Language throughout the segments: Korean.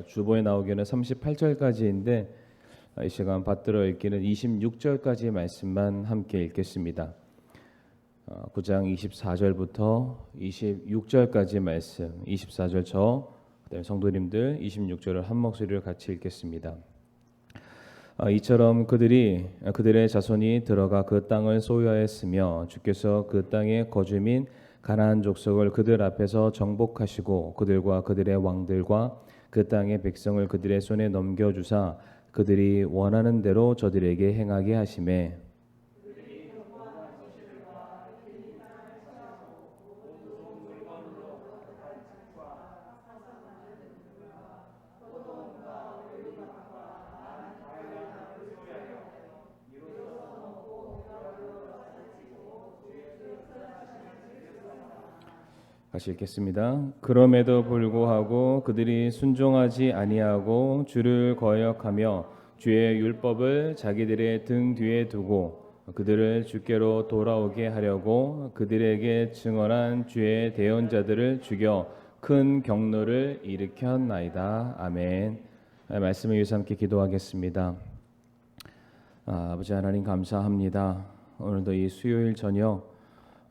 주보에 나오기는 38절까지인데 이 시간 받들어 읽기는 26절까지의 말씀만 함께 읽겠습니다. 9장 24절부터 26절까지의 말씀, 24절 그다음에 성도님들 26절을 한 목소리로 같이 읽겠습니다. 이처럼 그들의 자손이 들어가 그 땅을 소유하였으며 주께서 그 땅의 거주민 가나안 족속을 그들 앞에서 정복하시고 그들과 그들의 왕들과 그 땅의 백성을 그들의 손에 넘겨주사 그들이 원하는 대로 저들에게 행하게 하시매 다시 읽겠습니다. 그럼에도 불구하고 그들이 순종하지 아니하고 주를 거역하며 주의 율법을 자기들의 등 뒤에 두고 그들을 주께로 돌아오게 하려고 그들에게 증언한 주의 대언자들을 죽여 큰 경노를 일으켰나이다. 아멘. 말씀을 위해서 함께 기도하겠습니다. 아버지 하나님 감사합니다. 오늘도 이 수요일 저녁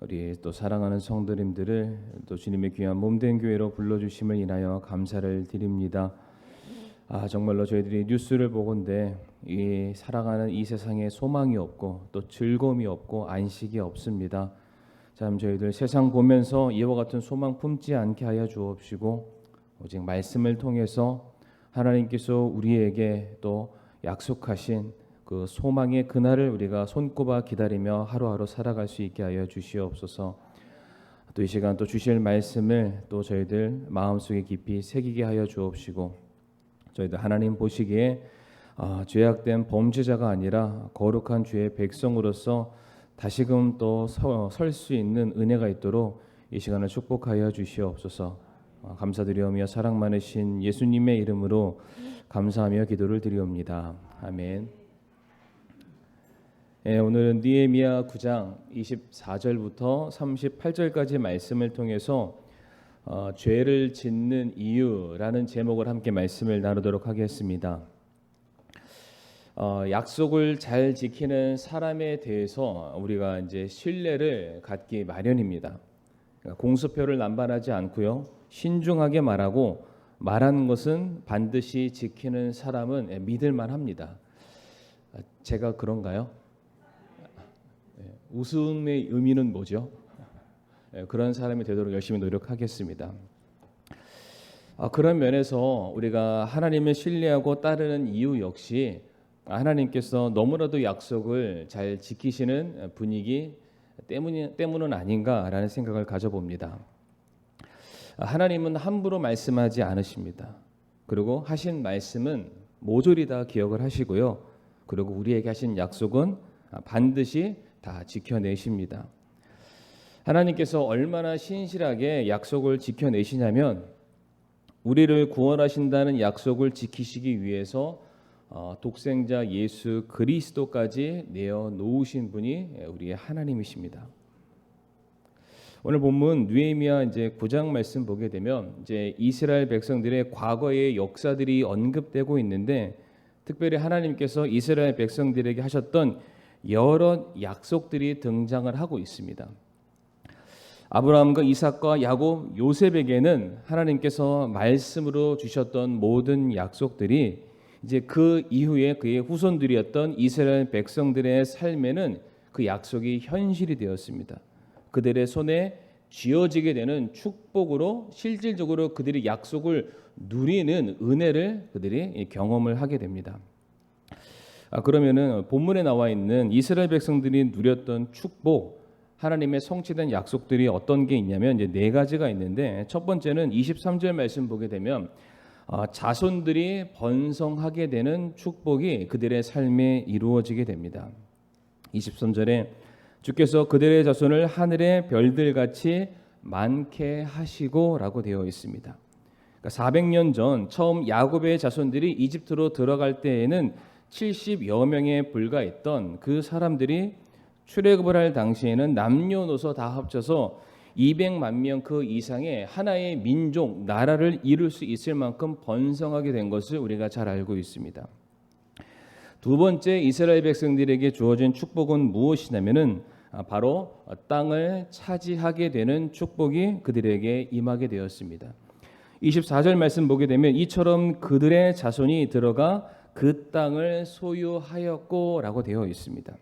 우리 또 사랑하는 성도님들을 또 주님의 귀한 몸된 교회로 불러주심을 인하여 감사를 드립니다. 정말로 저희들이 뉴스를 보건대 이 살아가는 이 세상에 소망이 없고 또 즐거움이 없고 안식이 없습니다. 참 저희들 세상 보면서 이와 같은 소망 품지 않게 하여 주옵시고 오직 말씀을 통해서 하나님께서 우리에게 또 약속하신 그 소망의 그날을 우리가 손꼽아 기다리며 하루하루 살아갈 수 있게 하여 주시옵소서. 또 이 시간 또 주실 말씀을 또 저희들 마음속에 깊이 새기게 하여 주옵시고 저희들 하나님 보시기에 죄악된 범죄자가 아니라 거룩한 주의 백성으로서 다시금 또 설 수 있는 은혜가 있도록 이 시간을 축복하여 주시옵소서. 감사드리오며 사랑 많으신 예수님의 이름으로 감사하며 기도를 드리옵니다. 아멘. 오늘은 느헤미야 9장 24절부터 38절까지 말씀을 통해서 죄를 짓는 이유라는 제목을 함께 말씀을 나누도록 하겠습니다. 약속을 잘 지키는 사람에 대해서 우리가 이제 신뢰를 갖기 마련입니다. 그러니까 공수표를 남발하지 않고요, 신중하게 말하고 말하는 것은 반드시 지키는 사람은 믿을만합니다. 제가 그런가요? 웃음의 의미는 뭐죠? 그런 사람이 되도록 열심히 노력하겠습니다. 그런 면에서 우리가 하나님을 신뢰하고 따르는 이유 역시 하나님께서 너무나도 약속을 잘 지키시는 분위기 때문은 아닌가라는 생각을 가져봅니다. 하나님은 함부로 말씀하지 않으십니다. 그리고 하신 말씀은 모조리 다 기억을 하시고요. 그리고 우리에게 하신 약속은 반드시 다 지켜내십니다. 하나님께서 얼마나 신실하게 약속을 지켜내시냐면 우리를 구원하신다는 약속을 지키시기 위해서 독생자 예수 그리스도까지 내어놓으신 분이 우리의 하나님이십니다. 오늘 본문 느헤미야 이제 9장 말씀 보게 되면 이제 이스라엘 백성들의 과거의 역사들이 언급되고 있는데 특별히 하나님께서 이스라엘 백성들에게 하셨던 여러 약속들이 등장을 하고 있습니다. 아브라함과 이삭과 야곱, 요셉에게는 하나님께서 말씀으로 주셨던 모든 약속들이 이제 그 이후에 그의 후손들이었던 이스라엘 백성들의 삶에는 그 약속이 현실이 되었습니다. 그들의 손에 쥐어지게 되는 축복으로 실질적으로 그들이 약속을 누리는 은혜를 그들이 경험을 하게 됩니다. 그러면은 본문에 나와 있는 이스라엘 백성들이 누렸던 축복, 하나님의 성취된 약속들이 어떤 게 있냐면 이제 네 가지가 있는데 첫 번째는 23절 말씀 보게 되면 자손들이 번성하게 되는 축복이 그들의 삶에 이루어지게 됩니다. 23절에 주께서 그들의 자손을 하늘의 별들같이 많게 하시고라고 되어 있습니다. 그러니까 400년 전 처음 야곱의 자손들이 이집트로 들어갈 때에는 70여 명에 불과했던 그 사람들이 출애굽을 할 당시에는 남녀노소 다 합쳐서 200만 명 그 이상의 하나의 민족, 나라를 이룰 수 있을 만큼 번성하게 된 것을 우리가 잘 알고 있습니다. 두 번째 이스라엘 백성들에게 주어진 축복은 무엇이냐면은 바로 땅을 차지하게 되는 축복이 그들에게 임하게 되었습니다. 24절 말씀 보게 되면 이처럼 그들의 자손이 들어가 그 땅을 소유하였고라고 되어 있습니다.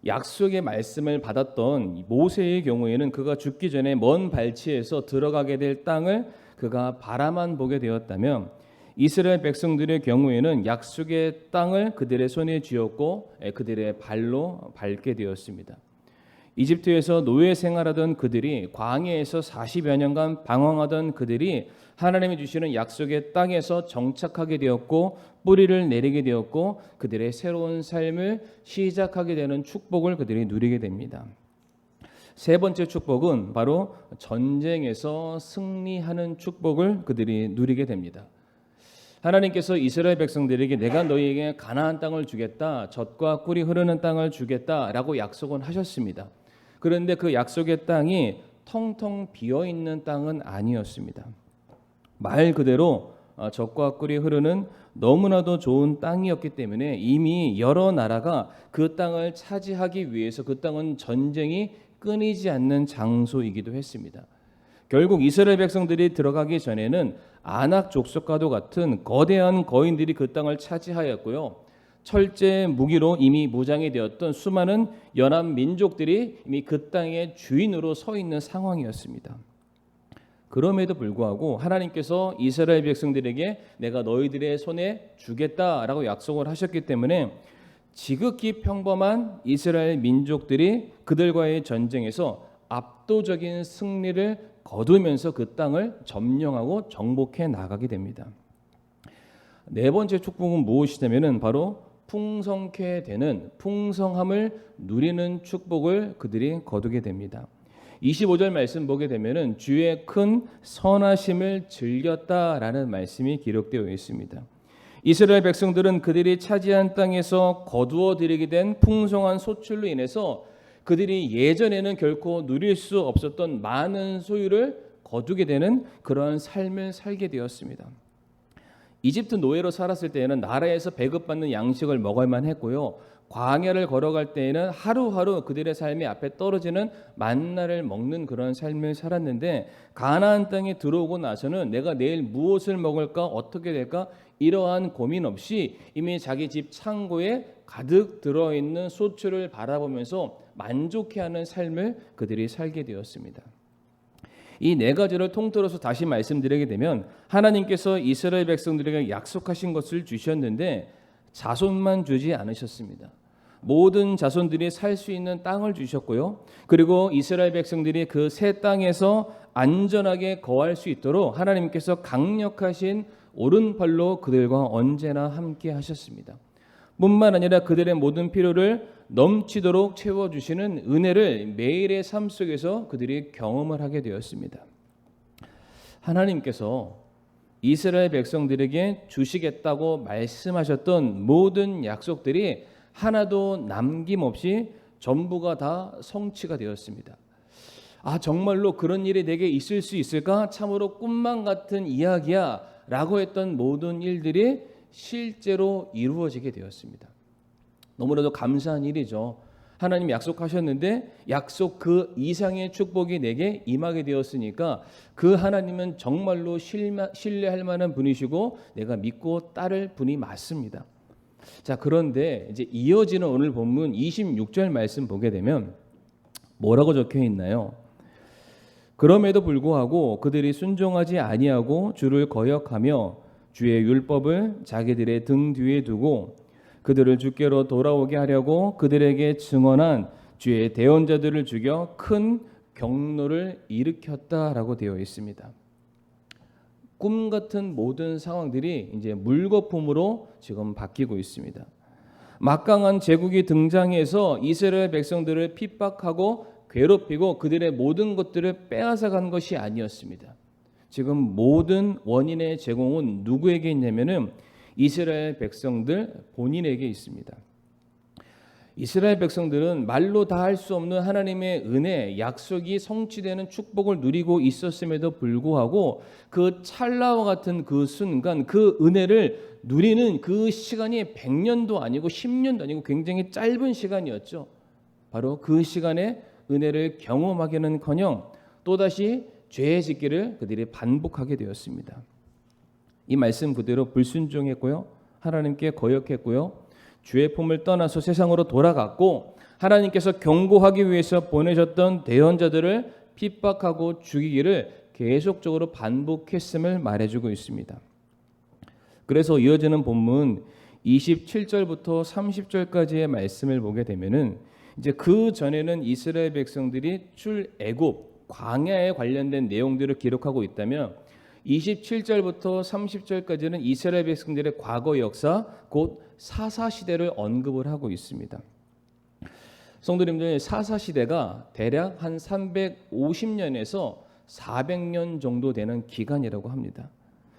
약속의 말씀을 받았던 모세의 경우에는 그가 죽기 전에 먼 발치에서 들어가게 될 땅을 그가 바라만 보게 되었다면 이스라엘 백성들의 경우에는 약속의 땅을 그들의 손에 쥐었고 그들의 발로 밟게 되었습니다. 이집트에서 노예 생활하던 그들이, 광야에서 40여 년간 방황하던 그들이 하나님이 주시는 약속의 땅에서 정착하게 되었고 뿌리를 내리게 되었고 그들의 새로운 삶을 시작하게 되는 축복을 그들이 누리게 됩니다. 세 번째 축복은 바로 전쟁에서 승리하는 축복을 그들이 누리게 됩니다. 하나님께서 이스라엘 백성들에게 내가 너희에게 가나안 땅을 주겠다, 젖과 꿀이 흐르는 땅을 주겠다라고 약속은 하셨습니다. 그런데 그 약속의 땅이 텅텅 비어있는 땅은 아니었습니다. 말 그대로 젖과 꿀이 흐르는 너무나도 좋은 땅이었기 때문에 이미 여러 나라가 그 땅을 차지하기 위해서 그 땅은 전쟁이 끊이지 않는 장소이기도 했습니다. 결국 이스라엘 백성들이 들어가기 전에는 아낙 족속과도 같은 거대한 거인들이 그 땅을 차지하였고요. 철제 무기로 이미 무장이 되었던 수많은 연합 민족들이 이미 그 땅의 주인으로 서 있는 상황이었습니다. 그럼에도 불구하고 하나님께서 이스라엘 백성들에게 내가 너희들의 손에 주겠다라고 약속을 하셨기 때문에 지극히 평범한 이스라엘 민족들이 그들과의 전쟁에서 압도적인 승리를 거두면서 그 땅을 점령하고 정복해 나가게 됩니다. 네 번째 축복은 무엇이냐면은 바로 풍성케 되는, 풍성함을 누리는 축복을 그들이 거두게 됩니다. 25절 말씀 보게 되면은 주의 큰 선하심을 즐겼다라는 말씀이 기록되어 있습니다. 이스라엘 백성들은 그들이 차지한 땅에서 거두어 들이게 된 풍성한 소출로 인해서 그들이 예전에는 결코 누릴 수 없었던 많은 소유를 거두게 되는 그러한 삶을 살게 되었습니다. 이집트 노예로 살았을 때에는 나라에서 배급받는 양식을 먹을만 했고요. 광야를 걸어갈 때에는 하루하루 그들의 삶이 앞에 떨어지는 만나를 먹는 그런 삶을 살았는데 가나안 땅에 들어오고 나서는 내가 내일 무엇을 먹을까 어떻게 될까 이러한 고민 없이 이미 자기 집 창고에 가득 들어있는 소출을 바라보면서 만족해하는 삶을 그들이 살게 되었습니다. 이 네 가지를 통틀어서 다시 말씀드리게 되면 하나님께서 이스라엘 백성들에게 약속하신 것을 주셨는데 자손만 주지 않으셨습니다. 모든 자손들이 살 수 있는 땅을 주셨고요. 그리고 이스라엘 백성들이 그 새 땅에서 안전하게 거할 수 있도록 하나님께서 강력하신 오른팔로 그들과 언제나 함께 하셨습니다. 뿐만 아니라 그들의 모든 필요를 넘치도록 채워주시는 은혜를 매일의 삶 속에서 그들이 경험을 하게 되었습니다. 하나님께서 이스라엘 백성들에게 주시겠다고 말씀하셨던 모든 약속들이 하나도 남김없이 전부가 다 성취가 되었습니다. 정말로 그런 일이 내게 있을 수 있을까? 참으로 꿈만 같은 이야기야 라고 했던 모든 일들이 실제로 이루어지게 되었습니다. 너무나도 감사한 일이죠. 하나님 약속하셨는데 약속 그 이상의 축복이 내게 임하게 되었으니까 그 하나님은 정말로 신뢰할 만한 분이시고 내가 믿고 따를 분이 맞습니다. 자, 그런데 이제 이어지는 오늘 본문 26절 말씀 보게 되면 뭐라고 적혀 있나요? 그럼에도 불구하고 그들이 순종하지 아니하고 주를 거역하며 주의 율법을 자기들의 등 뒤에 두고 그들을 주께로 돌아오게 하려고 그들에게 증언한 주의 대언자들을 죽여 큰 경노를 일으켰다라고 되어 있습니다. 꿈 같은 모든 상황들이 이제 물거품으로 지금 바뀌고 있습니다. 막강한 제국이 등장해서 이스라엘 백성들을 핍박하고 괴롭히고 그들의 모든 것들을 빼앗아간 것이 아니었습니다. 지금 모든 원인의 제공은 누구에게 있냐면은 이스라엘 백성들 본인에게 있습니다. 이스라엘 백성들은 말로 다 할 수 없는 하나님의 은혜, 약속이 성취되는 축복을 누리고 있었음에도 불구하고 그 찰나와 같은 그 순간, 그 은혜를 누리는 그 시간이 100년도 아니고 10년도 아니고 굉장히 짧은 시간이었죠. 바로 그 시간에 은혜를 경험하기는커녕 또다시 죄의 짓기를 그들이 반복하게 되었습니다. 이 말씀 그대로 불순종했고요, 하나님께 거역했고요, 주의 품을 떠나서 세상으로 돌아갔고, 하나님께서 경고하기 위해서 보내셨던 대언자들을 핍박하고 죽이기를 계속적으로 반복했음을 말해주고 있습니다. 그래서 이어지는 본문 27절부터 30절까지의 말씀을 보게 되면은 이제 그 전에는 이스라엘 백성들이 출애굽 광야에 관련된 내용들을 기록하고 있다면 27절부터 30절까지는 이스라엘 백성들의 과거 역사, 곧 사사시대를 언급을 하고 있습니다. 성도님들, 사사시대가 대략 한 350년에서 400년 정도 되는 기간이라고 합니다.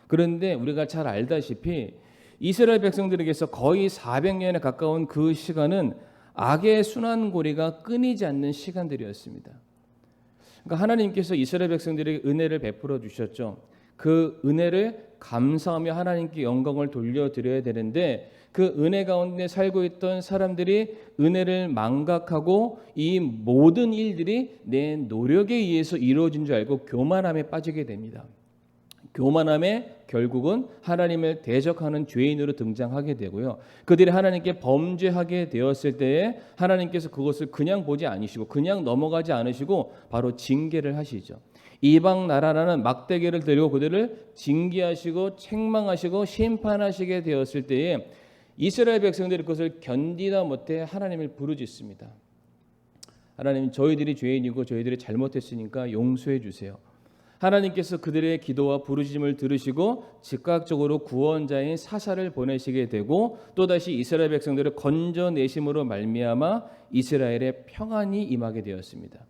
그런데 우리가 잘 알다시피 이스라엘 백성들에게서 거의 400년에 가까운 그 시간은 악의 순환고리가 끊이지 않는 시간들이었습니다. 그러니까 하나님께서 이스라엘 백성들에게 은혜를 베풀어 주셨죠. 그 은혜를 감사하며 하나님께 영광을 돌려드려야 되는데, 그 은혜 가운데 살고 있던 사람들이 은혜를 망각하고 이 모든 일들이 내 노력에 의해서 이루어진 줄 알고 교만함에 빠지게 됩니다. 교만함에 결국은 하나님을 대적하는 죄인으로 등장하게 되고요, 그들이 하나님께 범죄하게 되었을 때에 하나님께서 그것을 그냥 보지 않으시고 그냥 넘어가지 않으시고 바로 징계를 하시죠. 이방 나라라는 막대기를 들고 그들을 징계하시고 책망하시고 심판하시게 되었을 때에 이스라엘 백성들이 그것을 견디다 못해 하나님을 부르짖습니다. 하나님, 저희들이 죄인이고 저희들이 잘못했으니까 용서해 주세요. 하나님께서 그들의 기도와 부르짖음을 들으시고 즉각적으로 구원자인 사사를 보내시게 되고 또다시 이스라엘 백성들을 건져내심으로 말미암아 이스라엘의 평안이 임하게 되었습니다.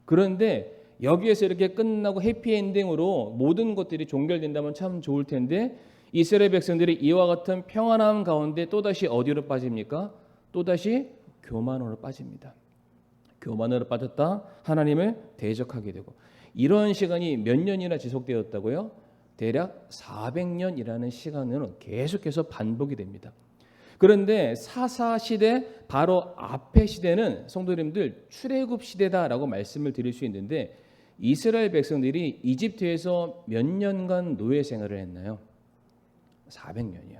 그런데 여기에서 이렇게 끝나고 해피엔딩으로 모든 것들이 종결된다면 참 좋을 텐데, 이스라엘 백성들이 이와 같은 평안함 가운데 또다시 어디로 빠집니까? 또다시 교만으로 빠집니다. 교만으로 빠졌다 하나님을 대적하게 되고, 이런 시간이 몇 년이나 지속되었다고요? 대략 400년이라는 시간은 계속해서 반복이 됩니다. 그런데 사사시대 바로 앞의 시대는 성도님들 출애굽 시대다라고 말씀을 드릴 수 있는데, 이스라엘 백성들이 이집트에서 몇 년간 노예 생활을 했나요? 400년이요.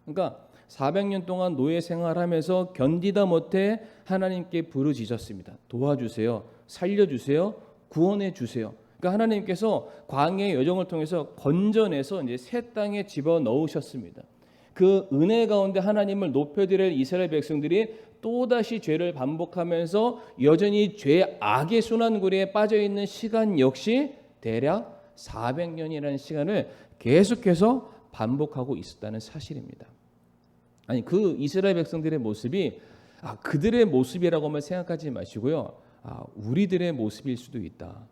그러니까 400년 동안 노예 생활하면서 견디다 못해 하나님께 부르짖었습니다. 도와주세요. 살려주세요. 구원해 주세요. 그러니까 하나님께서 광야의 여정을 통해서 건져내서 이제 새 땅에 집어넣으셨습니다. 그 은혜 가운데 하나님을 높여드릴 이스라엘 백성들이 또다시 죄를 반복하면서 여전히 죄 악의 순환고리에 빠져있는 시간 역시 대략 400년이라는 시간을 계속해서 반복하고 있었다는 사실입니다. 아니, 그 이스라엘 백성들의 모습이 그들의 모습이라고만 생각하지 마시고요, 우리들의 모습일 수도 있다.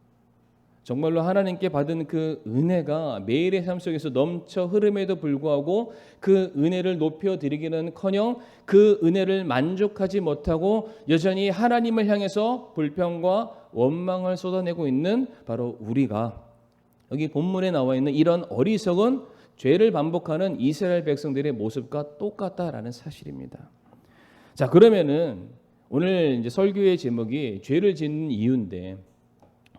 정말로 하나님께 받은 그 은혜가 매일의 삶 속에서 넘쳐 흐름에도 불구하고 그 은혜를 높여드리기는커녕 그 은혜를 만족하지 못하고 여전히 하나님을 향해서 불평과 원망을 쏟아내고 있는 바로 우리가, 여기 본문에 나와 있는 이런 어리석은 죄를 반복하는 이스라엘 백성들의 모습과 똑같다라는 사실입니다. 자, 그러면은 오늘 이제 설교의 제목이 죄를 짓는 이유인데,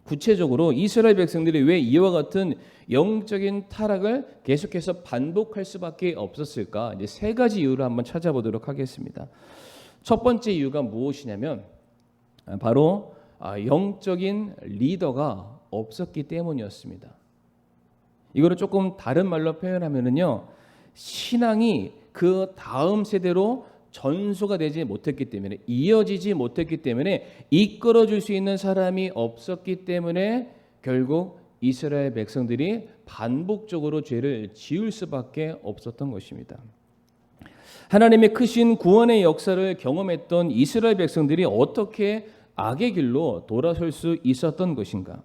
구체적으로 이스라엘 백성들이 왜 이와 같은 영적인 타락을 계속해서 반복할 수밖에 없었을까? 이제 세 가지 이유를 한번 찾아보도록 하겠습니다. 첫 번째 이유가 무엇이냐면 바로 영적인 리더가 없었기 때문이었습니다. 이거를 조금 다른 말로 표현하면은요, 신앙이 그 다음 세대로 전수가 되지 못했기 때문에, 이어지지 못했기 때문에, 이끌어줄 수 있는 사람이 없었기 때문에 결국 이스라엘 백성들이 반복적으로 죄를 지을 수밖에 없었던 것입니다. 하나님의 크신 구원의 역사를 경험했던 이스라엘 백성들이 어떻게 악의 길로 돌아설 수 있었던 것인가?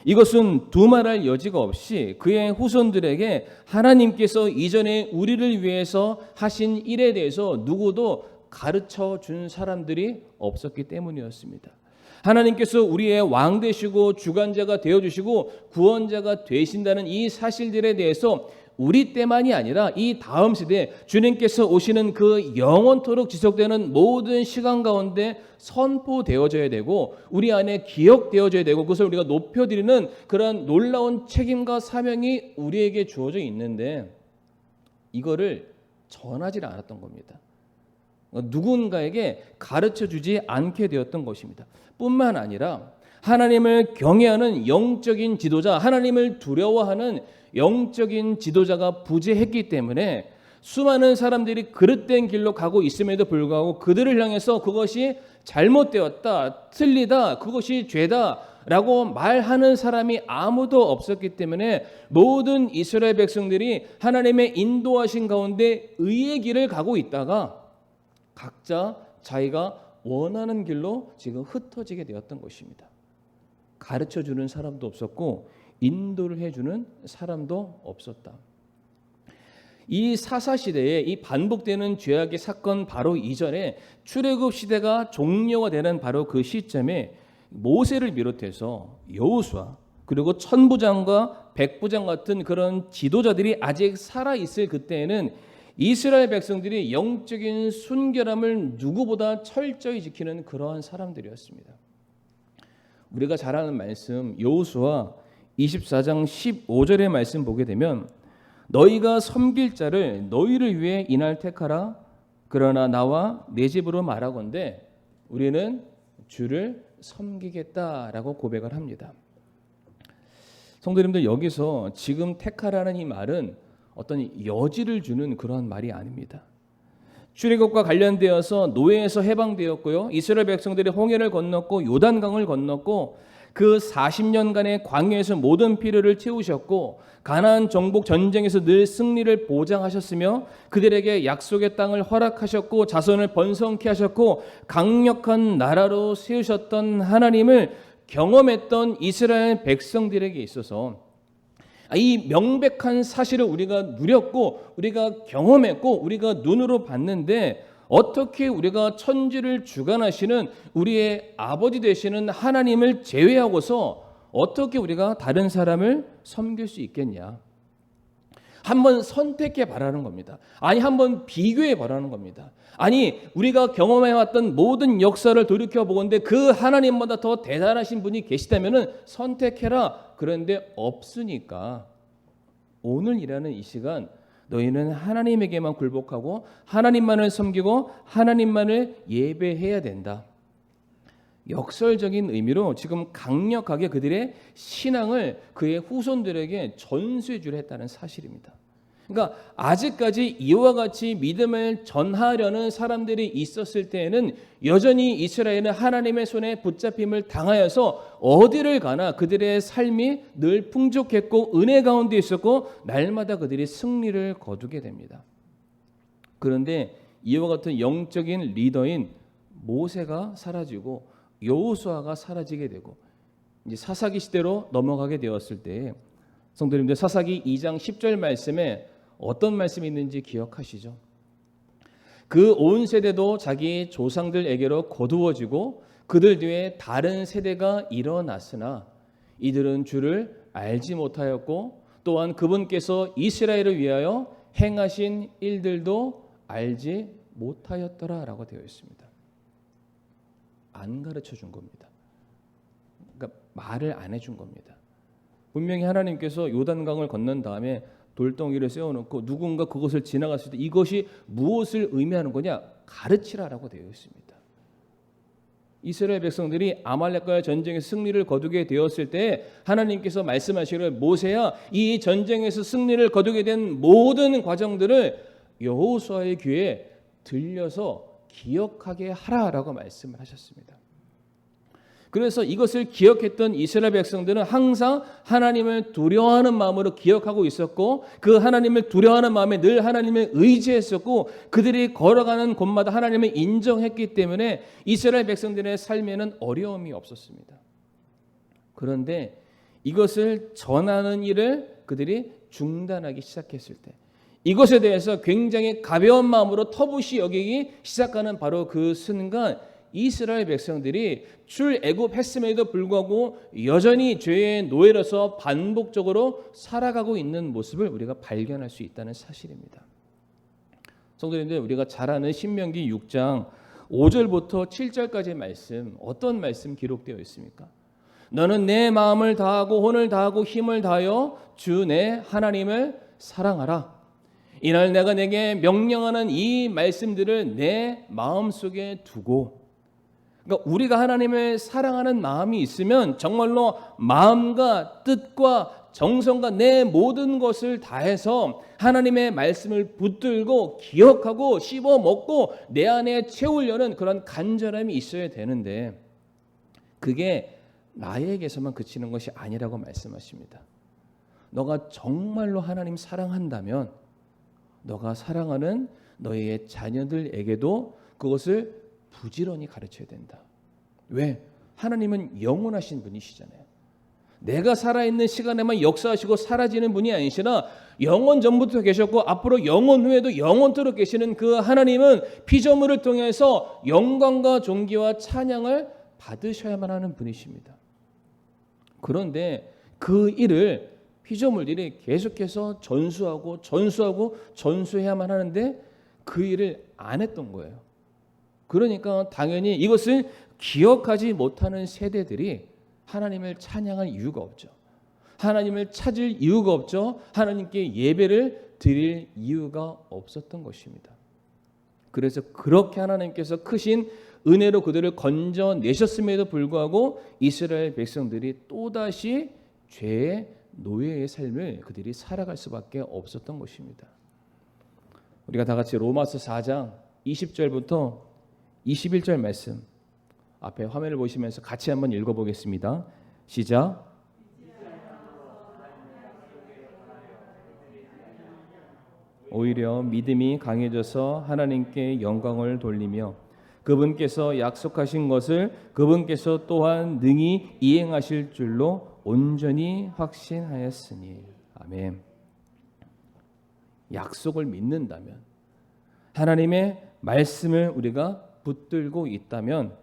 이것은 두말할 여지가 없이 그의 후손들에게 하나님께서 이전에 우리를 위해서 하신 일에 대해서 누구도 가르쳐 준 사람들이 없었기 때문이었습니다. 하나님께서 우리의 왕 되시고 주관자가 되어주시고 구원자가 되신다는 이 사실들에 대해서 우리 때만이 아니라 이 다음 시대 주님께서 오시는 그 영원토록 지속되는 모든 시간 가운데 선포되어져야 되고 우리 안에 기억되어져야 되고 그것을 우리가 높여드리는 그런 놀라운 책임과 사명이 우리에게 주어져 있는데 이거를 전하지 않았던 겁니다. 누군가에게 가르쳐주지 않게 되었던 것입니다. 뿐만 아니라 하나님을 경외하는 영적인 지도자, 하나님을 두려워하는 영적인 지도자가 부재했기 때문에 수많은 사람들이 그릇된 길로 가고 있음에도 불구하고 그들을 향해서 그것이 잘못되었다, 틀리다, 그것이 죄다 라고 말하는 사람이 아무도 없었기 때문에 모든 이스라엘 백성들이 하나님의 인도하신 가운데 의의 길을 가고 있다가 각자 자기가 원하는 길로 지금 흩어지게 되었던 것입니다. 가르쳐주는 사람도 없었고 인도를 해주는 사람도 없었다. 이 사사시대에 이 반복되는 죄악의 사건 바로 이전에 출애굽 시대가 종료가 되는 바로 그 시점에 모세를 비롯해서 여호수아 그리고 천부장과 백부장 같은 그런 지도자들이 아직 살아있을 그때에는 이스라엘 백성들이 영적인 순결함을 누구보다 철저히 지키는 그러한 사람들이었습니다. 우리가 잘 아는 말씀 여호수아 24장 15절의 말씀 보게 되면 너희가 섬길 자를 너희를 위해 이날 택하라. 그러나 나와 내 집으로 말하건대 우리는 주를 섬기겠다라고 고백을 합니다. 성도님들 여기서 지금 택하라는 이 말은 어떤 여지를 주는 그런 말이 아닙니다. 출애굽과 관련되어서 노예에서 해방되었고요. 이스라엘 백성들이 홍해를 건넜고 요단강을 건넜고 그 40년간의 광야에서 모든 필요를 채우셨고 가나안 정복 전쟁에서 늘 승리를 보장하셨으며 그들에게 약속의 땅을 허락하셨고 자손을 번성케 하셨고 강력한 나라로 세우셨던 하나님을 경험했던 이스라엘 백성들에게 있어서 이 명백한 사실을 우리가 누렸고 우리가 경험했고 우리가 눈으로 봤는데 어떻게 우리가 천지를 주관하시는 우리의 아버지 되시는 하나님을 제외하고서 어떻게 우리가 다른 사람을 섬길 수 있겠냐? 한번 선택해 보라는 겁니다. 아니 한번 비교해 보라는 겁니다. 아니 우리가 경험해왔던 모든 역사를 돌이켜보건대 그 하나님보다 더 대단하신 분이 계시다면 선택해라. 그런데 없으니까 오늘이라는 이 시간 너희는 하나님에게만 굴복하고 하나님만을 섬기고 하나님만을 예배해야 된다. 역설적인 의미로 지금 강력하게 그들의 신앙을 그의 후손들에게 전수해 주려 했다는 사실입니다. 그러니까 아직까지 이와 같이 믿음을 전하려는 사람들이 있었을 때에는 여전히 이스라엘은 하나님의 손에 붙잡힘을 당하여서 어디를 가나 그들의 삶이 늘 풍족했고 은혜 가운데 있었고 날마다 그들이 승리를 거두게 됩니다. 그런데 이와 같은 영적인 리더인 모세가 사라지고 여호수아가 사라지게 되고 이제 사사기 시대로 넘어가게 되었을 때 성도님들 사사기 2장 10절 말씀에 어떤 말씀이 있는지 기억하시죠? 그 온 세대도 자기 조상들에게로 거두어지고 그들 뒤에 다른 세대가 일어났으나 이들은 주를 알지 못하였고 또한 그분께서 이스라엘을 위하여 행하신 일들도 알지 못하였더라라고 되어 있습니다. 안 가르쳐 준 겁니다. 그러니까 말을 안 해준 겁니다. 분명히 하나님께서 요단강을 건넌 다음에 돌덩이를 세워놓고 누군가 그것을 지나갔을 때 이것이 무엇을 의미하는 거냐 가르치라라고 되어 있습니다. 이스라엘 백성들이 아말렉과의 전쟁에서 승리를 거두게 되었을 때 하나님께서 말씀하시기를 모세야 이 전쟁에서 승리를 거두게 된 모든 과정들을 여호수아의 귀에 들려서 기억하게 하라라고 말씀을 하셨습니다. 그래서 이것을 기억했던 이스라엘 백성들은 항상 하나님을 두려워하는 마음으로 기억하고 있었고 그 하나님을 두려워하는 마음에 늘 하나님을 의지했었고 그들이 걸어가는 곳마다 하나님을 인정했기 때문에 이스라엘 백성들의 삶에는 어려움이 없었습니다. 그런데 이것을 전하는 일을 그들이 중단하기 시작했을 때 이것에 대해서 굉장히 가벼운 마음으로 터부시 여기기 시작하는 바로 그 순간 이스라엘 백성들이 출애굽했음에도 불구하고 여전히 죄의 노예로서 반복적으로 살아가고 있는 모습을 우리가 발견할 수 있다는 사실입니다. 성도님들, 우리가 잘 아는 신명기 6장 5절부터 7절까지의 말씀, 어떤 말씀 기록되어 있습니까? 너는 내 마음을 다하고 혼을 다하고 힘을 다하여 주 내 하나님을 사랑하라. 이날 내가 내게 명령하는 이 말씀들을 내 마음속에 두고, 그러니까 우리가 하나님을 사랑하는 마음이 있으면 정말로 마음과 뜻과 정성과 내 모든 것을 다해서 하나님의 말씀을 붙들고 기억하고 씹어 먹고 내 안에 채우려는 그런 간절함이 있어야 되는데, 그게 나에게서만 그치는 것이 아니라고 말씀하십니다. 너가 정말로 하나님 사랑한다면 너가 사랑하는 너의 자녀들에게도 그것을 부지런히 가르쳐야 된다. 왜? 하나님은 영원하신 분이시잖아요. 내가 살아있는 시간에만 역사하시고 사라지는 분이 아니시나 영원 전부터 계셨고 앞으로 영원 후에도 영원토록 계시는 그 하나님은 피조물을 통해서 영광과 존귀와 찬양을 받으셔야만 하는 분이십니다. 그런데 그 일을 피조물들이 계속해서 전수해야만 하는데 그 일을 안 했던 거예요. 그러니까 당연히 이것을 기억하지 못하는 세대들이 하나님을 찬양할 이유가 없죠. 하나님을 찾을 이유가 없죠. 하나님께 예배를 드릴 이유가 없었던 것입니다. 그래서 그렇게 하나님께서 크신 은혜로 그들을 건져내셨음에도 불구하고 이스라엘 백성들이 또다시 죄의 노예의 삶을 그들이 살아갈 수밖에 없었던 것입니다. 우리가 다 같이 로마서 4장 20절부터 21절 말씀 앞에 화면을 보시면서 같이 한번 읽어보겠습니다. 시작. 오히려 믿음이 강해져서 하나님께 영광을 돌리며 그분께서 약속하신 것을 그분께서 또한 능히 이행하실 줄로 온전히 확신하였으니. 아멘. 약속을 믿는다면, 하나님의 말씀을 우리가 붙들고 있다면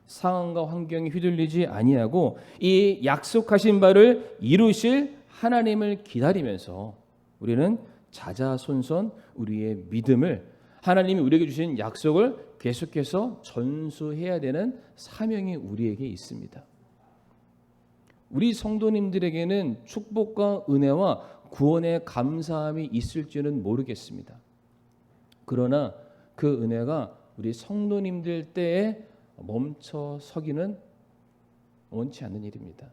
상황과 환경이 휘둘리지 아니하고 이 약속하신 바를 이루실 하나님을 기다리면서 우리는 자자손손 우리의 믿음을, 하나님이 우리에게 주신 약속을 계속해서 전수해야 되는 사명이 우리에게 있습니다. 우리 성도님들에게는 축복과 은혜와 구원의 감사함이 있을지는 모르겠습니다. 그러나 그 은혜가 우리 성도님들 때에 멈춰 서기는 원치 않는 일입니다.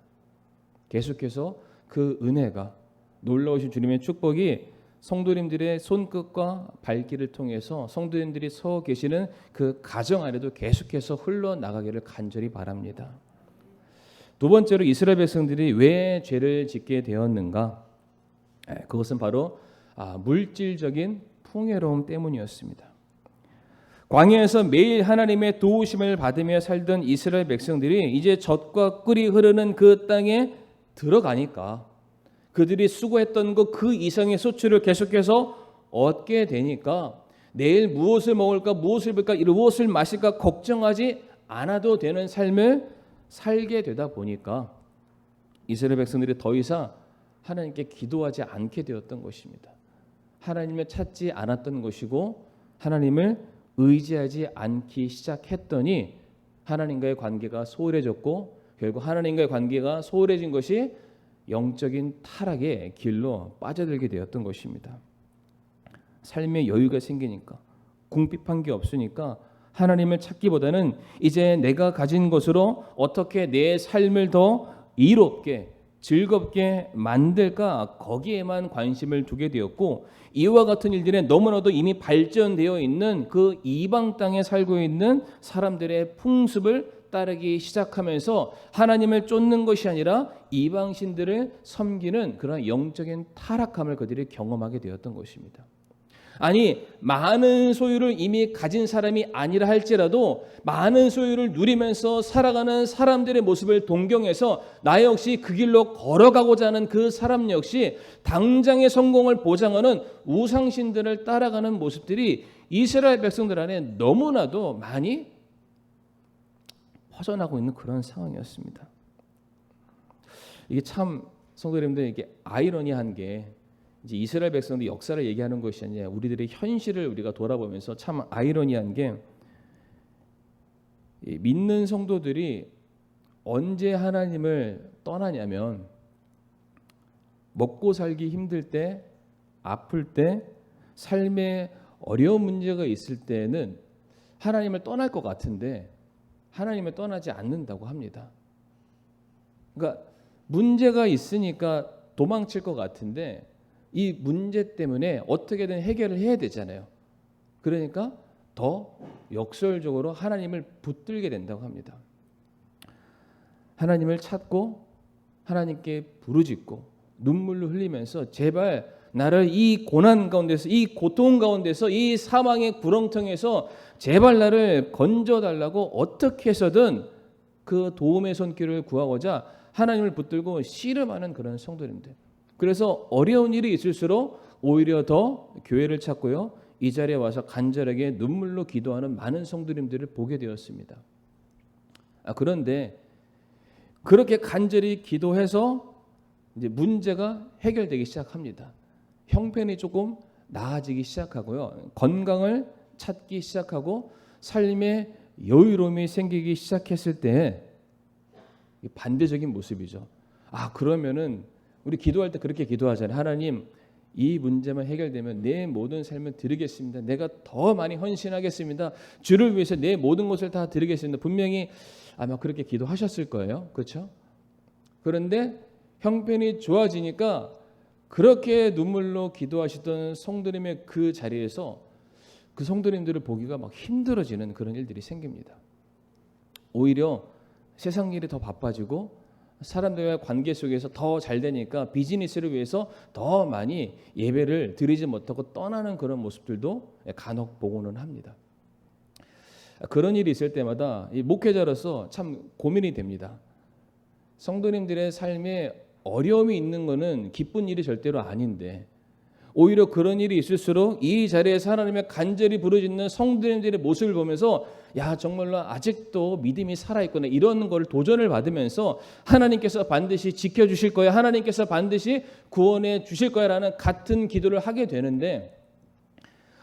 계속해서 그 은혜가, 놀라우신 주님의 축복이 성도님들의 손끝과 발길을 통해서 성도님들이 서 계시는 그 가정 안에도 계속해서 흘러나가기를 간절히 바랍니다. 두 번째로 이스라엘 백성들이 왜 죄를 짓게 되었는가? 그것은 바로 물질적인 풍요로움 때문이었습니다. 광야에서 매일 하나님의 도우심을 받으며 살던 이스라엘 백성들이 이제 젖과 꿀이 흐르는 그 땅에 들어가니까 그들이 수고했던 것 그 이상의 소출을 계속해서 얻게 되니까 내일 무엇을 먹을까, 무엇을 입을까, 무엇을 마실까 걱정하지 않아도 되는 삶을 살게 되다 보니까 이스라엘 백성들이 더 이상 하나님께 기도하지 않게 되었던 것입니다. 하나님을 찾지 않았던 것이고 하나님을 의지하지 않기 시작했더니 하나님과의 관계가 소홀해졌고 결국 하나님과의 관계가 소홀해진 것이 영적인 타락의 길로 빠져들게 되었던 것입니다. 삶의 여유가 생기니까, 궁핍한 게 없으니까 하나님을 찾기보다는 이제 내가 가진 것으로 어떻게 내 삶을 더 이롭게 즐겁게 만들까, 거기에만 관심을 두게 되었고, 이와 같은 일들에 너무나도 이미 발전되어 있는 그 이방 땅에 살고 있는 사람들의 풍습을 따르기 시작하면서 하나님을 쫓는 것이 아니라 이방신들을 섬기는 그런 영적인 타락함을 그들이 경험하게 되었던 것입니다. 아니 많은 소유를 이미 가진 사람이 아니라 할지라도 많은 소유를 누리면서 살아가는 사람들의 모습을 동경해서 나 역시 그 길로 걸어가고자 하는 그 사람 역시 당장의 성공을 보장하는 우상신들을 따라가는 모습들이 이스라엘 백성들 안에 너무나도 많이 퍼져나고 있는 그런 상황이었습니다. 이게 참 성도님들 이게 아이러니한 게 이제 이스라엘 백성들 역사를 얘기하는 것이 아니라 우리들의 현실을 우리가 돌아보면서 참 아이러니한 게 믿는 성도들이 언제 하나님을 떠나냐면 먹고 살기 힘들 때, 아플 때, 삶에 어려운 문제가 있을 때는 하나님을 떠날 것 같은데 하나님을 떠나지 않는다고 합니다. 그러니까 문제가 있으니까 도망칠 것 같은데 이 문제 때문에 어떻게든 해결을 해야 되잖아요. 그러니까 더 역설적으로 하나님을 붙들게 된다고 합니다. 하나님을 찾고 하나님께 부르짖고 눈물로 흘리면서 제발 나를 이 고난 가운데서, 이 고통 가운데서, 이 사망의 구렁텅에서 제발 나를 건져달라고 어떻게 해서든 그 도움의 손길을 구하고자 하나님을 붙들고 씨름하는 그런 성도님들. 그래서 어려운 일이 있을수록 오히려 더 교회를 찾고요, 이 자리에 와서 간절하게 눈물로 기도하는 많은 성도님들을 보게 되었습니다. 그런데 그렇게 간절히 기도해서 이제 문제가 해결되기 시작합니다. 형편이 조금 나아지기 시작하고요, 건강을 찾기 시작하고 삶의 여유로움이 생기기 시작했을 때 반대적인 모습이죠. 그러면은 우리 기도할 때 그렇게 기도하잖아요. 하나님, 이 문제만 해결되면 내 모든 삶을 드리겠습니다. 내가 더 많이 헌신하겠습니다. 주를 위해서 내 모든 것을 다 드리겠습니다. 분명히 아마 그렇게 기도하셨을 거예요. 그렇죠? 그런데 형편이 좋아지니까 그렇게 눈물로 기도하시던 성도님의 그 자리에서 그 성도님들을 보기가 막 힘들어지는 그런 일들이 생깁니다. 오히려 세상 일이 더 바빠지고 사람들과의 관계 속에서 더 잘 되니까 비즈니스를 위해서 더 많이 예배를 드리지 못하고 떠나는 그런 모습들도 간혹 보고는 합니다. 그런 일이 있을 때마다 이 목회자로서 참 고민이 됩니다. 성도님들의 삶에 어려움이 있는 것은 기쁜 일이 절대로 아닌데 오히려 그런 일이 있을수록 이 자리에서 하나님의 간절히 부르짖는 성도님들의 모습을 보면서 야, 정말로 아직도 믿음이 살아있구나, 이런 걸 도전을 받으면서 하나님께서 반드시 지켜주실 거야, 하나님께서 반드시 구원해 주실 거야 라는 같은 기도를 하게 되는데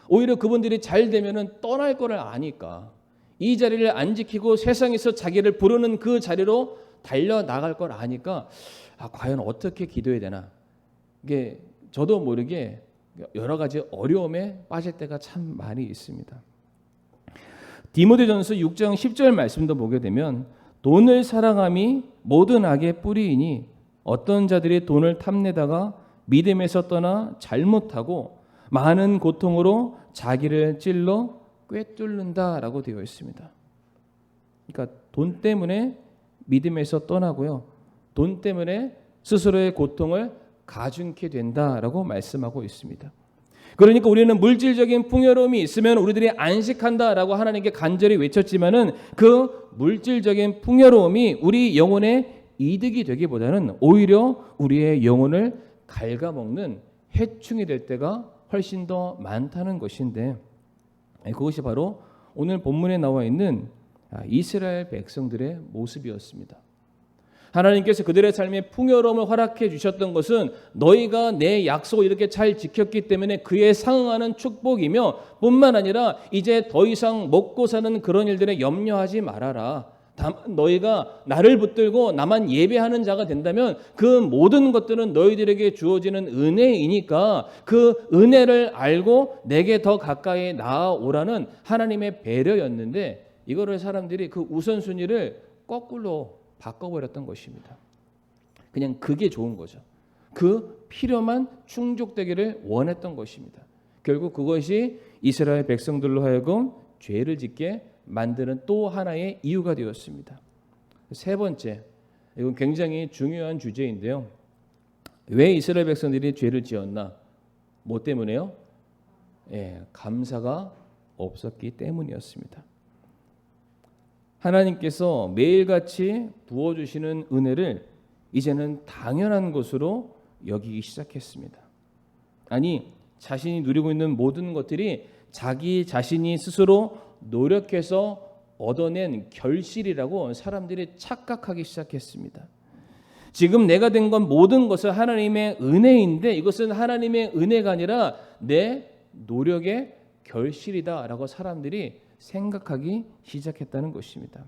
오히려 그분들이 잘 되면 떠날 거를 아니까 이 자리를 안 지키고 세상에서 자기를 부르는 그 자리로 달려나갈 걸 아니까 과연 어떻게 기도해야 되나, 이게 저도 모르게 여러 가지 어려움에 빠질 때가 참 많이 있습니다. 디모데전서 6장 10절 말씀도 보게 되면 돈을 사랑함이 모든 악의 뿌리이니 어떤 자들이 돈을 탐내다가 믿음에서 떠나 잘못하고 많은 고통으로 자기를 찔러 꿰뚫는다라고 되어 있습니다. 그러니까 돈 때문에 믿음에서 떠나고요, 돈 때문에 스스로의 고통을 가중케 된다라고 말씀하고 있습니다. 그러니까 우리는 물질적인 풍요로움이 있으면 우리들이 안식한다라고 하나님께 간절히 외쳤지만은 그 물질적인 풍요로움이 우리 영혼의 이득이 되기보다는 오히려 우리의 영혼을 갉아먹는 해충이 될 때가 훨씬 더 많다는 것인데, 그것이 바로 오늘 본문에 나와 있는 이스라엘 백성들의 모습이었습니다. 하나님께서 그들의 삶에 풍요로움을 허락해 주셨던 것은 너희가 내 약속을 이렇게 잘 지켰기 때문에 그에 상응하는 축복이며 뿐만 아니라 이제 더 이상 먹고 사는 그런 일들에 염려하지 말아라. 다만 너희가 나를 붙들고 나만 예배하는 자가 된다면 그 모든 것들은 너희들에게 주어지는 은혜이니까 그 은혜를 알고 내게 더 가까이 나아오라는 하나님의 배려였는데, 이거를 사람들이 그 우선순위를 거꾸로 바꿔버렸던 것입니다. 그냥 그게 좋은 거죠. 그 필요만 충족되기를 원했던 것입니다. 결국 그것이 이스라엘 백성들로 하여금 죄를 짓게 만드는 또 하나의 이유가 되었습니다. 세 번째, 이건 굉장히 중요한 주제인데요. 왜 이스라엘 백성들이 죄를 지었나? 뭐 때문에요? 감사가 없었기 때문이었습니다. 하나님께서 매일같이 부어주시는 은혜를 이제는 당연한 것으로 여기기 시작했습니다. 아니, 자신이 누리고 있는 모든 것들이 자기 자신이 스스로 노력해서 얻어낸 결실이라고 사람들이 착각하기 시작했습니다. 지금 내가 된 건 모든 것은 하나님의 은혜인데 이것은 하나님의 은혜가 아니라 내 노력의 결실이다라고 사람들이 생각하기 시작했다는 것입니다.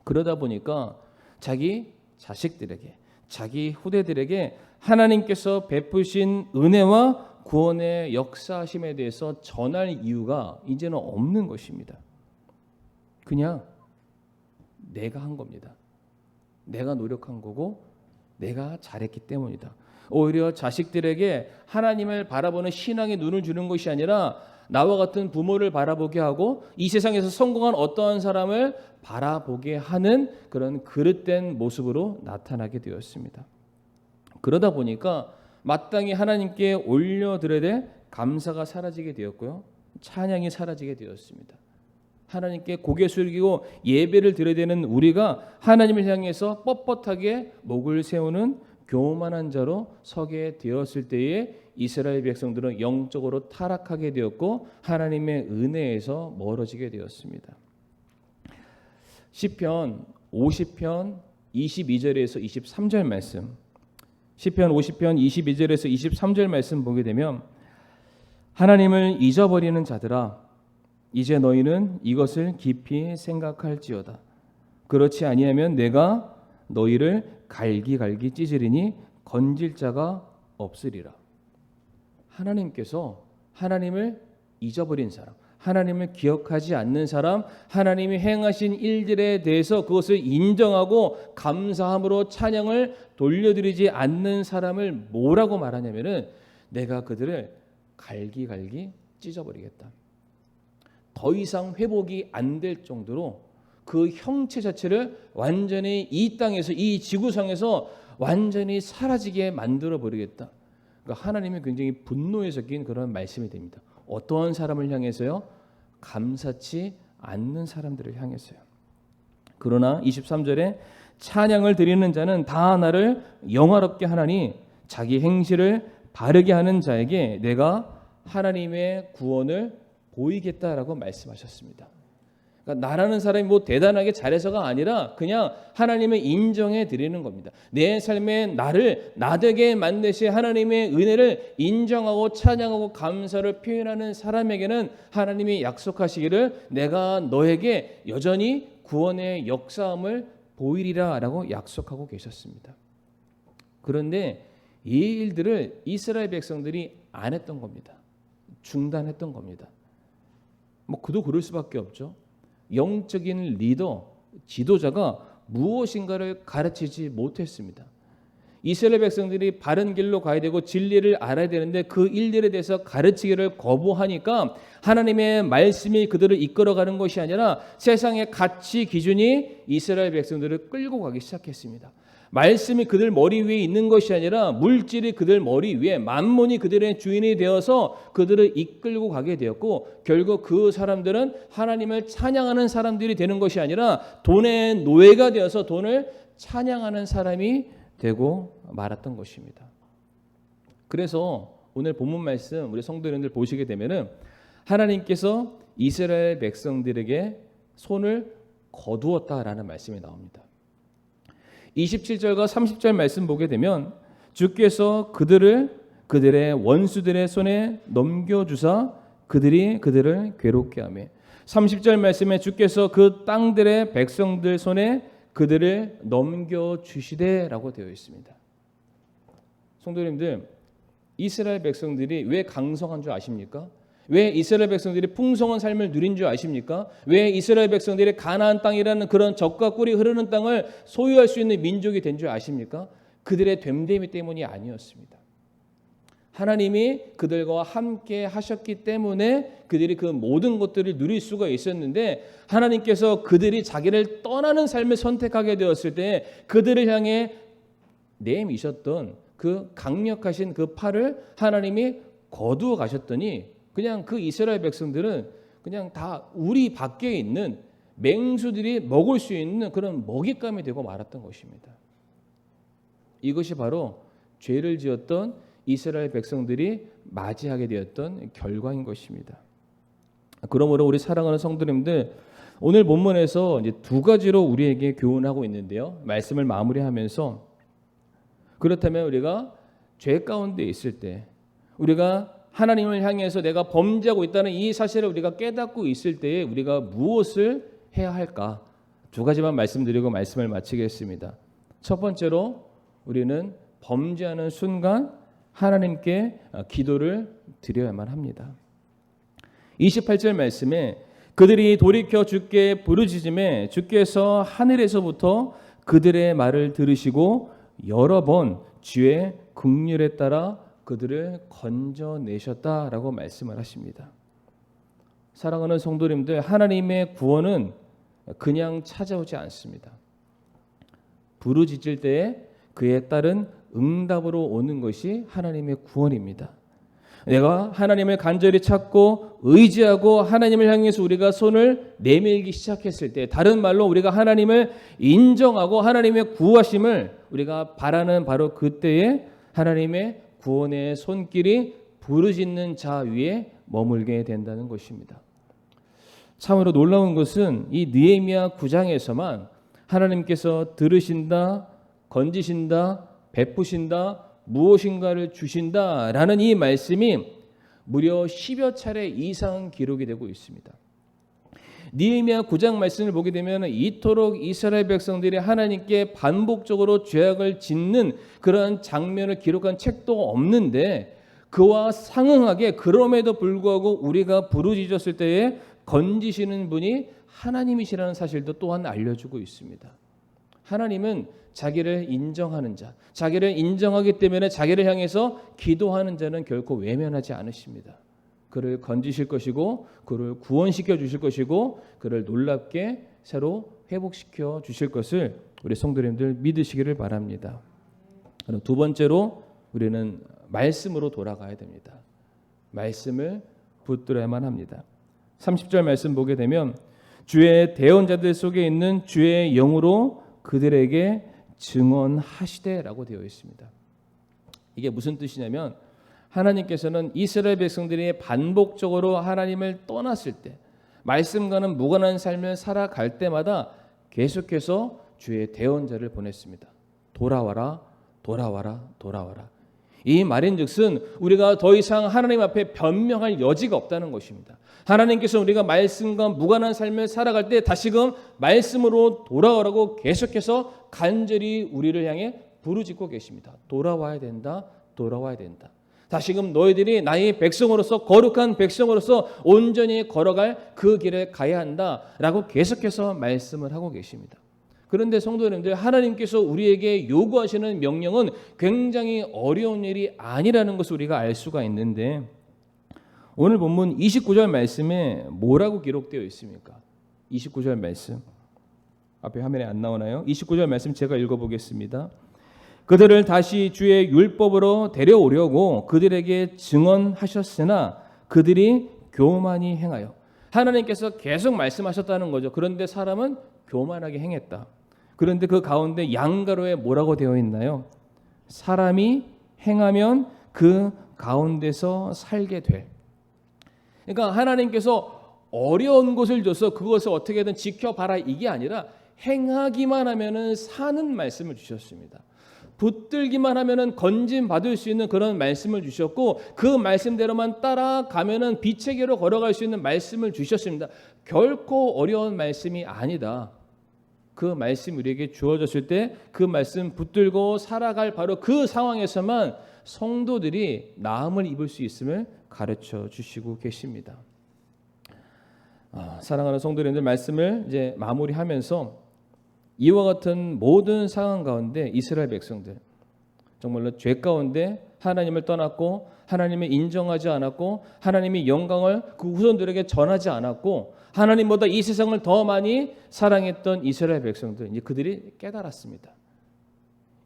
그러다 보니까 자기 자식들에게, 자기 후대들에게 하나님께서 베푸신 은혜와 구원의 역사심에 대해서 전할 이유가 이제는 없는 것입니다. 그냥 내가 한 겁니다. 내가 노력한 거고 내가 잘했기 때문이다. 오히려 자식들에게 하나님을 바라보는 신앙의 눈을 주는 것이 아니라 나와 같은 부모를 바라보게 하고 이 세상에서 성공한 어떠한 사람을 바라보게 하는 그런 그릇된 모습으로 나타나게 되었습니다. 그러다 보니까 마땅히 하나님께 올려드려야 될 감사가 사라지게 되었고요. 찬양이 사라지게 되었습니다. 하나님께 고개 숙이고 예배를 드려야 되는 우리가 하나님을 향해서 뻣뻣하게 목을 세우는 교만한 자로 서게 되었을 때에 이스라엘 백성들은 영적으로 타락하게 되었고 하나님의 은혜에서 멀어지게 되었습니다. 시편 50편 22절에서 23절 말씀, 시편 50편 22절에서 23절 말씀 보게 되면 하나님을 잊어버리는 자들아 이제 너희는 이것을 깊이 생각할지어다. 그렇지 아니하면 내가 너희를 갈기갈기 찢으리니 건질 자가 없으리라. 하나님께서 하나님을 잊어버린 사람, 하나님을 기억하지 않는 사람, 하나님이 행하신 일들에 대해서 그것을 인정하고 감사함으로 찬양을 돌려드리지 않는 사람을 뭐라고 말하냐면은 내가 그들을 갈기갈기 찢어버리겠다. 더 이상 회복이 안 될 정도로 그 형체 자체를 완전히 이 땅에서 이 지구상에서 완전히 사라지게 만들어 버리겠다. 그러니까 하나님이 굉장히 분노에 섞인 그런 말씀이 됩니다. 어떠한 사람을 향해서요? 감사치 않는 사람들을 향해서요. 그러나 23절에 찬양을 드리는 자는 다 나를 영화롭게 하나니 자기 행실을 바르게 하는 자에게 내가 하나님의 구원을 보이겠다라고 말씀하셨습니다. 그러니까 나라는 사람이 뭐 대단하게 잘해서가 아니라 그냥 하나님을 인정해 드리는 겁니다. 내 삶에 나를 나되게 만드신 하나님의 은혜를 인정하고 찬양하고 감사를 표현하는 사람에게는 하나님이 약속하시기를 내가 너에게 여전히 구원의 역사함을 보이리라라고 약속하고 계셨습니다. 그런데 이 일들을 이스라엘 백성들이 안 했던 겁니다. 중단했던 겁니다. 뭐 그도 그럴 수밖에 없죠. 영적인 리더, 지도자가 무엇인가를 가르치지 못했습니다. 이스라엘 백성들이 바른 길로 가야 되고 진리를 알아야 되는데 그 일들에 대해서 가르치기를 거부하니까 하나님의 말씀이 그들을 이끌어가는 것이 아니라 세상의 가치 기준이 이스라엘 백성들을 끌고 가기 시작했습니다. 말씀이 그들 머리 위에 있는 것이 아니라 물질이 그들 머리 위에 만몬이 그들의 주인이 되어서 그들을 이끌고 가게 되었고 결국 그 사람들은 하나님을 찬양하는 사람들이 되는 것이 아니라 돈의 노예가 되어서 돈을 찬양하는 사람이 되고 말았던 것입니다. 그래서 오늘 본문 말씀 우리 성도님들 보시게 되면은 하나님께서 이스라엘 백성들에게 손을 거두었다라는 말씀이 나옵니다. 27절과 30절 말씀 보게 되면 주께서 그들을 그들의 원수들의 손에 넘겨주사 그들이 그들을 괴롭게 하며 30절 말씀에 주께서 그 땅들의 백성들 손에 그들을 넘겨주시되라고 되어 있습니다. 성도님들, 이스라엘 백성들이 왜 강성한 줄 아십니까? 왜 이스라엘 백성들이 풍성한 삶을 누린 줄 아십니까? 왜 이스라엘 백성들이 가나안 땅이라는 그런 젖과 꿀이 흐르는 땅을 소유할 수 있는 민족이 된 줄 아십니까? 그들의 됨됨이 때문이 아니었습니다. 하나님이 그들과 함께 하셨기 때문에 그들이 그 모든 것들을 누릴 수가 있었는데 하나님께서 그들이 자기를 떠나는 삶을 선택하게 되었을 때 그들을 향해 내미셨던 그 강력하신 그 팔을 하나님이 거두어 가셨더니 그냥 그 이스라엘 백성들은 그냥 다 우리 밖에 있는 맹수들이 먹을 수 있는 그런 먹잇감이 되고 말았던 것입니다. 이것이 바로 죄를 지었던 이스라엘 백성들이 맞이하게 되었던 결과인 것입니다. 그러므로 우리 사랑하는 성도님들, 오늘 본문에서 이제 두 가지로 우리에게 교훈하고 있는데요. 말씀을 마무리하면서, 그렇다면 우리가 죄 가운데 있을 때, 우리가 하나님을 향해서 내가 범죄하고 있다는 이 사실을 우리가 깨닫고 있을 때에 우리가 무엇을 해야 할까? 두 가지만 말씀드리고 말씀을 마치겠습니다. 첫 번째로 우리는 범죄하는 순간 하나님께 기도를 드려야만 합니다. 28절 말씀에 그들이 돌이켜 주께 부르짖음에 주께서 하늘에서부터 그들의 말을 들으시고 여러 번 주의 긍휼에 따라 그들을 건져내셨다라고 말씀을 하십니다. 사랑하는 성도님들, 하나님의 구원은 그냥 찾아오지 않습니다. 부르짖을 때에 그에 따른 응답으로 오는 것이 하나님의 구원입니다. 내가 하나님을 간절히 찾고 의지하고 하나님을 향해서 우리가 손을 내밀기 시작했을 때, 다른 말로 우리가 하나님을 인정하고 하나님의 구하심을 우리가 바라는 바로 그때에 하나님의 구원의 손길이 부르짖는 자 위에 머물게 된다는 것입니다. 참으로 놀라운 것은 이 느헤미야 9장에서만 하나님께서 들으신다, 건지신다, 베푸신다, 무엇인가를 주신다라는 이 말씀이 무려 10여 차례 이상 기록이 되고 있습니다. 느헤미야 9장 말씀을 보게 되면 이토록 이스라엘 백성들이 하나님께 반복적으로 죄악을 짓는 그런 장면을 기록한 책도 없는데, 그와 상응하게 그럼에도 불구하고 우리가 부르짖었을 때에 건지시는 분이 하나님이시라는 사실도 또한 알려주고 있습니다. 하나님은 자기를 인정하는 자, 자기를 인정하기 때문에 자기를 향해서 기도하는 자는 결코 외면하지 않으십니다. 그를 건지실 것이고 그를 구원시켜 주실 것이고 그를 놀랍게 새로 회복시켜 주실 것을 우리 성도님들 믿으시기를 바랍니다. 두 번째로 우리는 말씀으로 돌아가야 됩니다. 말씀을 붙들어야만 합니다. 30절 말씀 보게 되면 주의 대언자들 속에 있는 주의 영으로 그들에게 증언하시되라고 되어 있습니다. 이게 무슨 뜻이냐면, 하나님께서는 이스라엘 백성들이 반복적으로 하나님을 떠났을 때, 말씀과는 무관한 삶을 살아갈 때마다 계속해서 주의 대언자를 보냈습니다. 돌아와라, 돌아와라, 돌아와라. 이 말인즉슨 우리가 더 이상 하나님 앞에 변명할 여지가 없다는 것입니다. 하나님께서 우리가 말씀과 무관한 삶을 살아갈 때 다시금 말씀으로 돌아오라고 계속해서 간절히 우리를 향해 부르짖고 계십니다. 돌아와야 된다, 돌아와야 된다. 다시금 너희들이 나의 백성으로서, 거룩한 백성으로서 온전히 걸어갈 그 길을 가야 한다라고 계속해서 말씀을 하고 계십니다. 그런데 성도님들, 하나님께서 우리에게 요구하시는 명령은 굉장히 어려운 일이 아니라는 것을 우리가 알 수가 있는데, 오늘 본문 29절 말씀에 뭐라고 기록되어 있습니까? 29절 말씀 앞에 화면에 안 나오나요? 29절 말씀 제가 읽어보겠습니다. 그들을 다시 주의 율법으로 데려오려고 그들에게 증언하셨으나 그들이 교만히 행하여. 하나님께서 계속 말씀하셨다는 거죠. 그런데 사람은 교만하게 행했다. 그런데 그 가운데 양가로에 뭐라고 되어 있나요? 사람이 행하면 그 가운데서 살게 될. 그러니까 하나님께서 어려운 것을 줘서 그것을 어떻게든 지켜봐라, 이게 아니라 행하기만 하면은 사는 말씀을 주셨습니다. 붙들기만 하면은 건진 받을 수 있는 그런 말씀을 주셨고, 그 말씀대로만 따라가면은 빛의 길로 걸어갈 수 있는 말씀을 주셨습니다. 결코 어려운 말씀이 아니다. 그 말씀 우리에게 주어졌을 때 그 말씀 붙들고 살아갈 바로 그 상황에서만 성도들이 나음을 입을 수 있음을 가르쳐 주시고 계십니다. 사랑하는 성도님들, 말씀을 이제 마무리하면서 이와 같은 모든 상황 가운데 이스라엘 백성들 정말로 죄 가운데 하나님을 떠났고 하나님을 인정하지 않았고 하나님의 영광을 그 후손들에게 전하지 않았고 하나님보다 이 세상을 더 많이 사랑했던 이스라엘 백성들, 이제 그들이 깨달았습니다.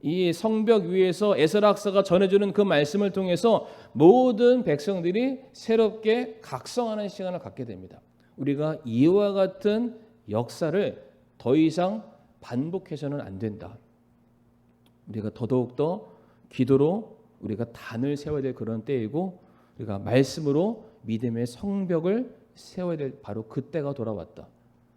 이 성벽 위에서 에스라 학사가 전해주는 그 말씀을 통해서 모든 백성들이 새롭게 각성하는 시간을 갖게 됩니다. 우리가 이와 같은 역사를 더 이상 반복해서는 안 된다. 우리가 더더욱더 기도로 우리가 단을 세워야 될 그런 때이고, 우리가 말씀으로 믿음의 성벽을 세워야 될 바로 그때가 돌아왔다.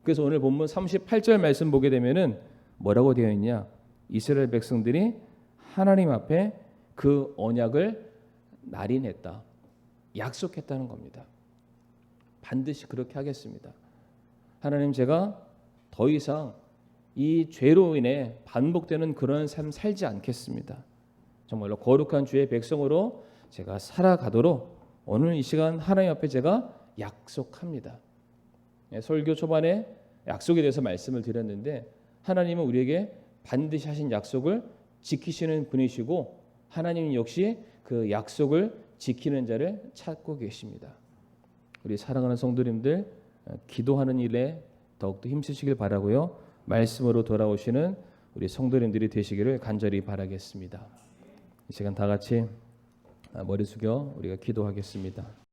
그래서 오늘 본문 38절 말씀 보게 되면은 뭐라고 되어 있냐? 이스라엘 백성들이 하나님 앞에 그 언약을 날인했다, 약속했다는 겁니다. 반드시 그렇게 하겠습니다. 하나님, 제가 더 이상 이 죄로 인해 반복되는 그런 삶 살지 않겠습니다. 정말로 거룩한 주의 백성으로 제가 살아가도록 오늘 이 시간 하나님 앞에 제가 약속합니다. 설교 초반에 약속에 대해서 말씀을 드렸는데, 하나님은 우리에게 반드시 하신 약속을 지키시는 분이시고, 하나님 역시 그 약속을 지키는 자를 찾고 계십니다. 우리 사랑하는 성도님들, 기도하는 일에 더욱더 힘쓰시길 바라고요. 말씀으로 돌아오시는 우리 성도님들이 되시기를 간절히 바라겠습니다. 이 시간 다 같이 머리 숙여 우리가 기도하겠습니다.